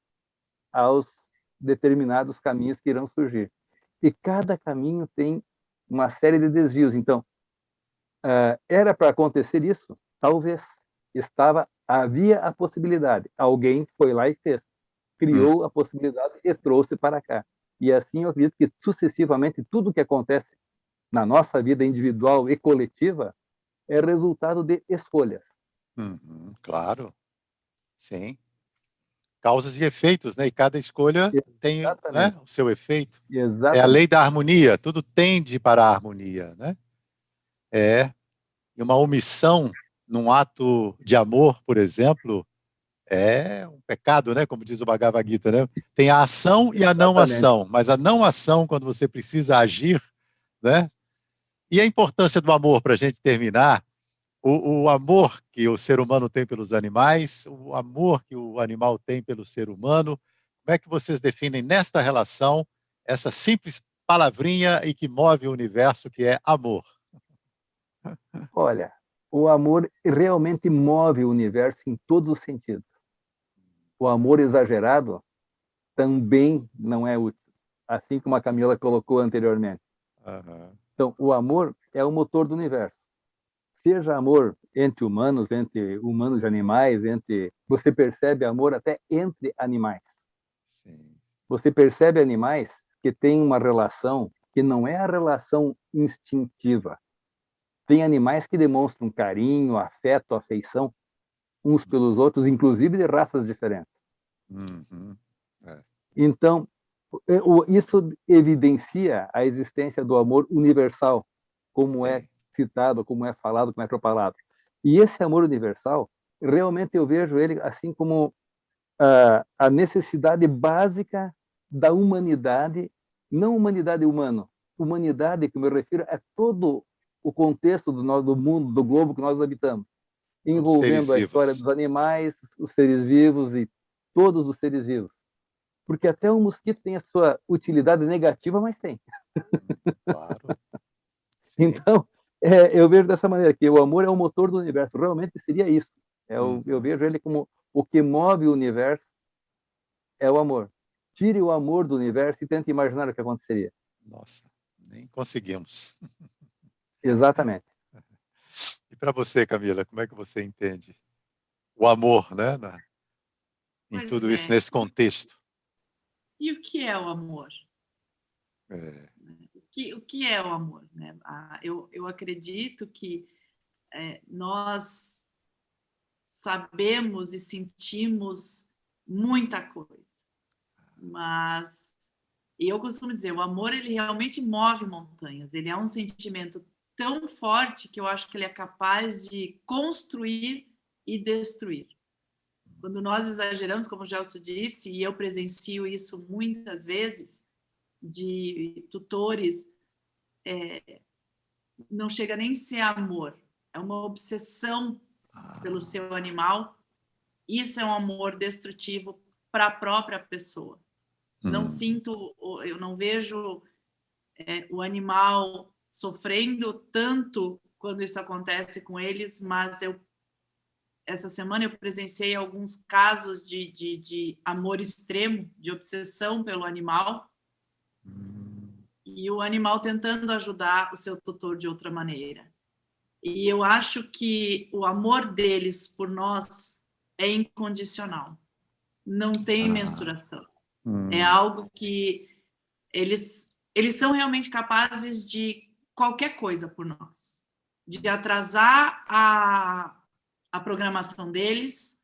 aos determinados caminhos que irão surgir. E cada caminho tem uma série de desvios. Então, era para acontecer isso? Talvez. Havia a possibilidade. Alguém foi lá e fez. Criou a possibilidade e trouxe para cá. E assim eu acredito que sucessivamente tudo que acontece na nossa vida individual e coletiva é resultado de escolhas. Claro, sim. Causas e efeitos, né? E cada escolha tem, né, o seu efeito. Exatamente. É a lei da harmonia, tudo tende para a harmonia, né? E uma omissão num ato de amor, por exemplo, é um pecado, né? Como diz o Bhagavad Gita, né? Tem a ação e a não ação, mas a não ação, quando você precisa agir, né? E a importância do amor, para a gente terminar, o amor que o ser humano tem pelos animais, o amor que o animal tem pelo ser humano, como é que vocês definem nesta relação essa simples palavrinha e que move o universo, que é amor? Olha, o amor realmente move o universo em todos os sentidos. O amor exagerado também não é útil, assim como a Camila colocou anteriormente. Então, o amor é o motor do universo. Seja amor entre humanos e animais, você percebe amor até entre animais. Você percebe animais que têm uma relação que não é a relação instintiva. Tem animais que demonstram carinho, afeto, afeição uns pelos outros, inclusive de raças diferentes. Então, isso evidencia a existência do amor universal, como é citado, como é falado, como é propalado. E esse amor universal, realmente eu vejo ele assim como a necessidade básica da humanidade, não humanidade humana. Humanidade, que eu me refiro, é todo o contexto do mundo, do globo que nós habitamos, envolvendo a história dos animais, os seres vivos e todos os seres vivos. Porque até o mosquito tem a sua utilidade negativa, mas tem. Claro. Então, eu vejo dessa maneira, que o amor é o motor do universo. Realmente seria isso. Eu vejo ele como o que move o universo é o amor. Tire o amor do universo e tente imaginar o que aconteceria. Nossa, nem conseguimos. Exatamente. E para você, Camila, como é que você entende o amor, né, em tudo isso, nesse contexto? E o que é o amor? O que é o amor, né? Eu acredito que nós sabemos e sentimos muita coisa, mas eu costumo dizer, o amor, ele realmente move montanhas, ele é um sentimento tão forte que eu acho que ele é capaz de construir e destruir. Quando nós exageramos, como o Gelson disse, e eu presencio isso muitas vezes, de tutores, não chega nem a ser amor, é uma obsessão pelo seu animal. Isso é um amor destrutivo para a própria pessoa. Não sinto, eu não vejo o animal sofrendo tanto quando isso acontece com eles, mas essa semana eu presenciei alguns casos de amor extremo, de obsessão pelo animal, e o animal tentando ajudar o seu tutor de outra maneira. E eu acho que o amor deles por nós é incondicional. Não tem mensuração. É algo que eles são realmente capazes de qualquer coisa por nós. De atrasar a programação deles,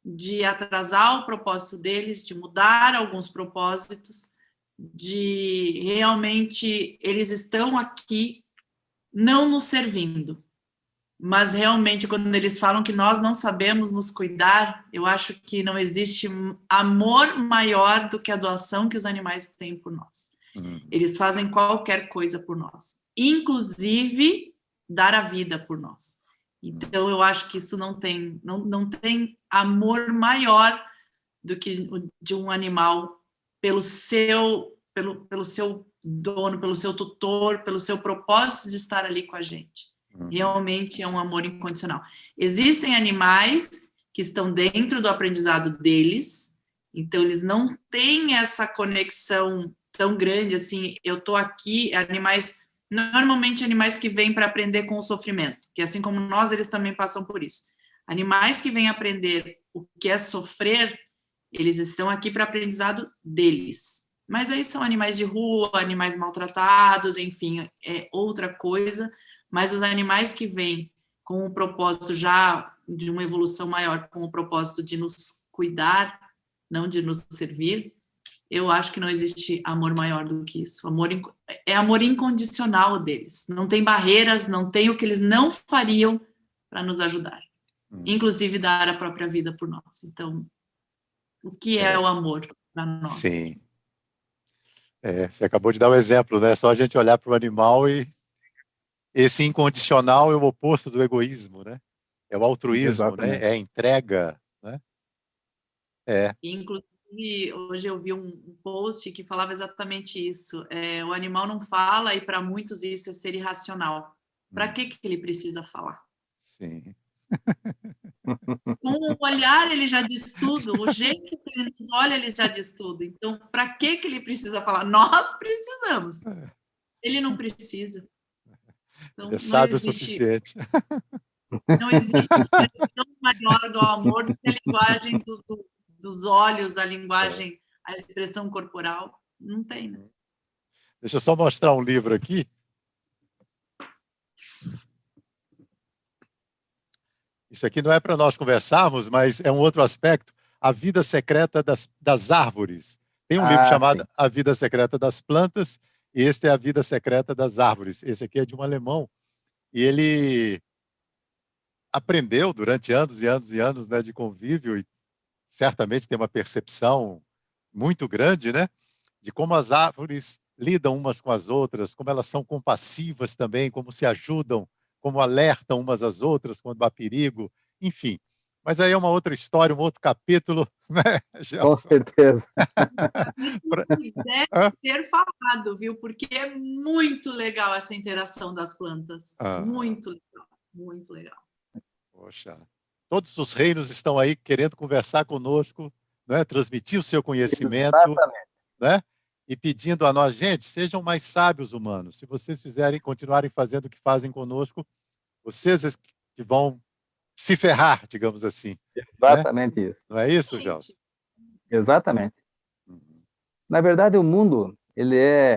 de atrasar o propósito deles, de mudar alguns propósitos, de realmente eles estão aqui não nos servindo, mas realmente quando eles falam que nós não sabemos nos cuidar, eu acho que não existe amor maior do que a doação que os animais têm por nós. Eles fazem qualquer coisa por nós, inclusive dar a vida por nós. Então eu acho que isso não tem amor maior do que o de um animal pelo seu dono, pelo seu tutor, pelo seu propósito de estar ali com a gente. Realmente é um amor incondicional. Existem animais que estão dentro do aprendizado deles, então eles não têm essa conexão tão grande assim. Eu estou aqui, normalmente animais que vêm para aprender com o sofrimento, que assim como nós, eles também passam por isso. Animais que vêm aprender o que é sofrer, eles estão aqui para aprendizado deles. Mas aí são animais de rua, animais maltratados, enfim, é outra coisa. Mas os animais que vêm com o propósito já de uma evolução maior, com o propósito de nos cuidar, não de nos servir, eu acho que não existe amor maior do que isso. É amor incondicional deles. Não tem barreiras, não tem o que eles não fariam para nos ajudar. Inclusive dar a própria vida por nós. Então, o que é o amor para nós? Sim. Você acabou de dar um exemplo, né? Só a gente olhar para o animal e esse incondicional é o oposto do egoísmo, né? É o altruísmo, Exatamente. né? É a entrega, né? Inclusive, hoje eu vi um post que falava exatamente isso. O animal não fala e para muitos isso é ser irracional. Para que ele precisa falar? Sim. Com o olhar ele já diz tudo, o jeito que ele nos olha ele já diz tudo. Então, para que ele precisa falar? Nós precisamos. Ele não precisa. Então, Ele é sábio o suficiente. Não existe expressão maior do amor do que a linguagem dos olhos, a linguagem, a expressão corporal. Não tem, né? Deixa eu só mostrar um livro aqui. Isso aqui não é para nós conversarmos, mas é um outro aspecto. A vida secreta das árvores. Tem um livro chamado sim. A Vida Secreta das Plantas, e este é A Vida Secreta das Árvores. Esse aqui é de um alemão. E ele aprendeu durante anos e anos e anos, né, de convívio, e certamente tem uma percepção muito grande, né, de como as árvores lidam umas com as outras, como elas são compassivas também, como se ajudam, como alertam umas às outras quando há perigo, enfim. Mas aí é uma outra história, um outro capítulo, né, Gelson? Com certeza. Deve ser falado, viu? Porque é muito legal essa interação das plantas. Muito legal, muito legal. Poxa, todos os reinos estão aí querendo conversar conosco, né? Transmitir o seu conhecimento, né? E pedindo a nós, gente, sejam mais sábios humanos. Se vocês continuarem fazendo o que fazem conosco, vocês que vão se ferrar, digamos assim. Exatamente, né? isso. Não é isso, Gelson? Exatamente. Na verdade, o mundo,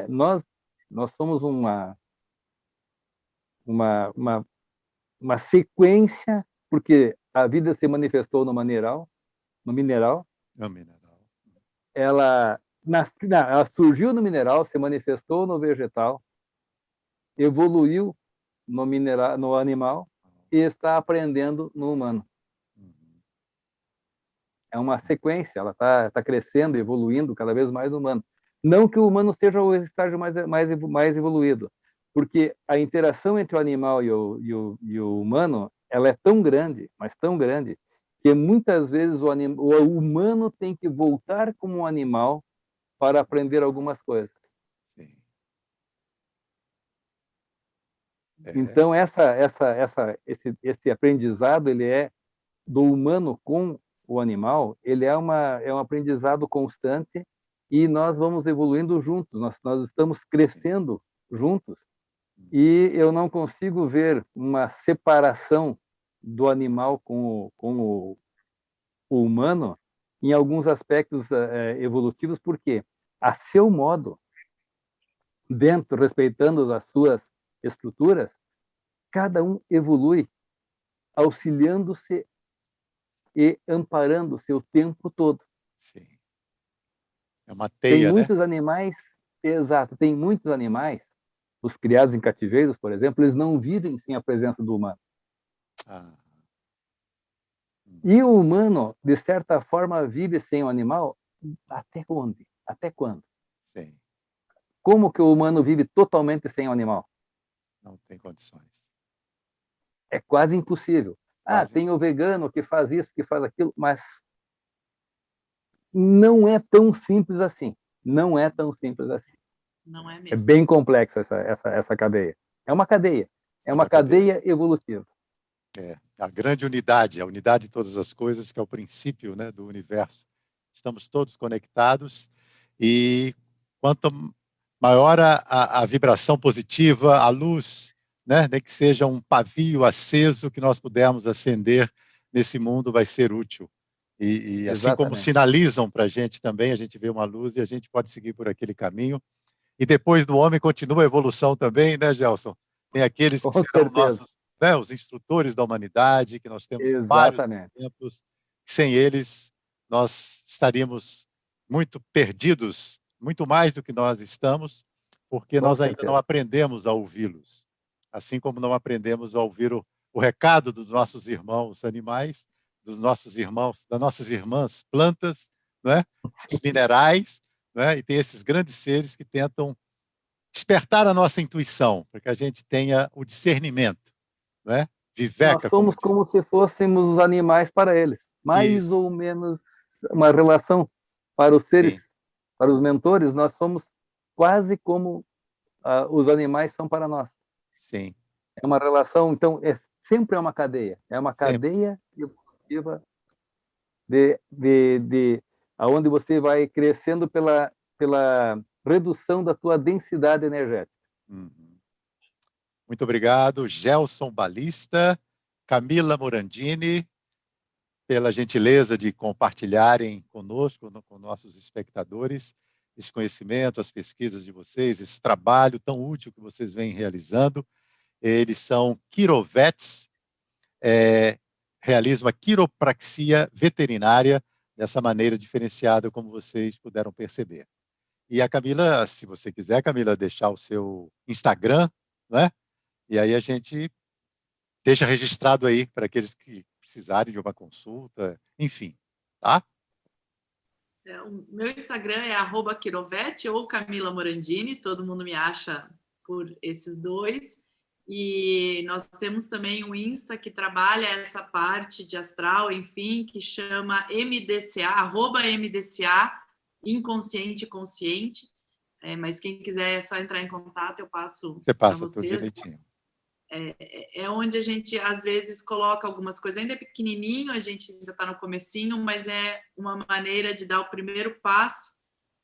nós Nós somos uma sequência, porque a vida se manifestou no mineral, É o mineral. ela surgiu no mineral, se manifestou no vegetal, evoluiu no animal e está aprendendo no humano. É uma sequência, ela está crescendo, evoluindo cada vez mais no humano. Não que o humano seja o estágio mais evoluído, porque a interação entre o animal e o humano, ela é tão grande, mas tão grande, que muitas vezes o humano tem que voltar como um animal para aprender algumas coisas. Sim. Então, esse aprendizado, ele é do humano com o animal, ele é um aprendizado constante e nós vamos evoluindo juntos, nós estamos crescendo juntos e eu não consigo ver uma separação do animal com o humano em alguns aspectos evolutivos, porque a seu modo, respeitando as suas estruturas, cada um evolui auxiliando-se e amparando-se o tempo todo. Sim. É uma teia, tem muitos animais, exato, tem muitos animais, os criados em cativeiros, por exemplo, eles não vivem sem a presença do humano. E o humano, de certa forma, vive sem o animal até onde? Até quando? Sim. Como que o humano vive totalmente sem o animal? Não tem condições. É quase impossível. Quase tem impossível. o vegano que faz isso, que faz aquilo, mas não é tão simples assim. Não é tão simples assim. Não é mesmo. É bem complexa essa cadeia. É uma cadeia. É uma cadeia evolutiva. A grande unidade, a unidade de todas as coisas, que é o princípio, né, do universo. Estamos todos conectados e quanto maior a vibração positiva, a luz, né, nem que seja um pavio aceso que nós pudermos acender nesse mundo, vai ser útil. E assim como sinalizam para a gente também, a gente vê uma luz e a gente pode seguir por aquele caminho. E depois do homem continua a evolução também, né, Gelson? Tem aqueles que serão nossos, né, os instrutores da humanidade, que nós temos vários exemplos. Sem eles, nós estaríamos muito perdidos, muito mais do que nós estamos, porque nós ainda não aprendemos a ouvi-los. Assim como não aprendemos a ouvir o recado dos nossos irmãos animais, dos nossos irmãos, das nossas irmãs plantas, não é? Os minerais, não é? E tem esses grandes seres que tentam despertar a nossa intuição, para que a gente tenha o discernimento, não é? Nós somos como se fôssemos os animais para eles, mais ou menos uma relação para os seres, para os mentores, nós somos quase como os animais são para nós. Sim. É uma relação, então, sempre é uma cadeia evolutiva aonde você vai crescendo pela redução da tua densidade energética. Muito obrigado, Gelson Ballista, Camila Morandini, pela gentileza de compartilharem conosco, com nossos espectadores, esse conhecimento, as pesquisas de vocês, esse trabalho tão útil que vocês vêm realizando. Eles são quirovets, realizam a quiropraxia veterinária dessa maneira diferenciada, como vocês puderam perceber. E a Camila, se você quiser, Camila, deixar o seu Instagram, não é? E aí a gente deixa registrado aí para aqueles que precisarem de uma consulta, enfim, tá? O meu Instagram é @quirovete ou Camila Morandini, todo mundo me acha por esses dois. E nós temos também um Insta que trabalha essa parte de astral, enfim, que chama MDCA, @MDCA, inconsciente e consciente. Mas quem quiser é só entrar em contato, eu passo Você passa para vocês. Tudo direitinho. É onde a gente, às vezes, coloca algumas coisas. Ainda é pequenininho, a gente ainda está no comecinho, mas é uma maneira de dar o primeiro passo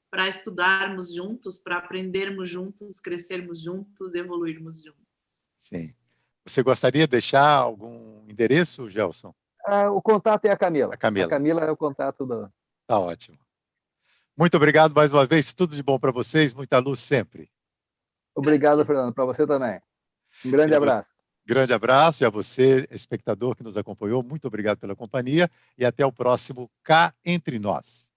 para estudarmos juntos, para aprendermos juntos, crescermos juntos, evoluirmos juntos. Sim. Você gostaria de deixar algum endereço, Gelson? O contato é a Camila. A Camila é o contato do... Tá ótimo. Muito obrigado mais uma vez. Tudo de bom para vocês. Muita luz sempre. Obrigado, Fernando, para você também. Um grande abraço. Grande abraço, e a você, espectador que nos acompanhou, muito obrigado pela companhia, e até o próximo Cá Entre Nós.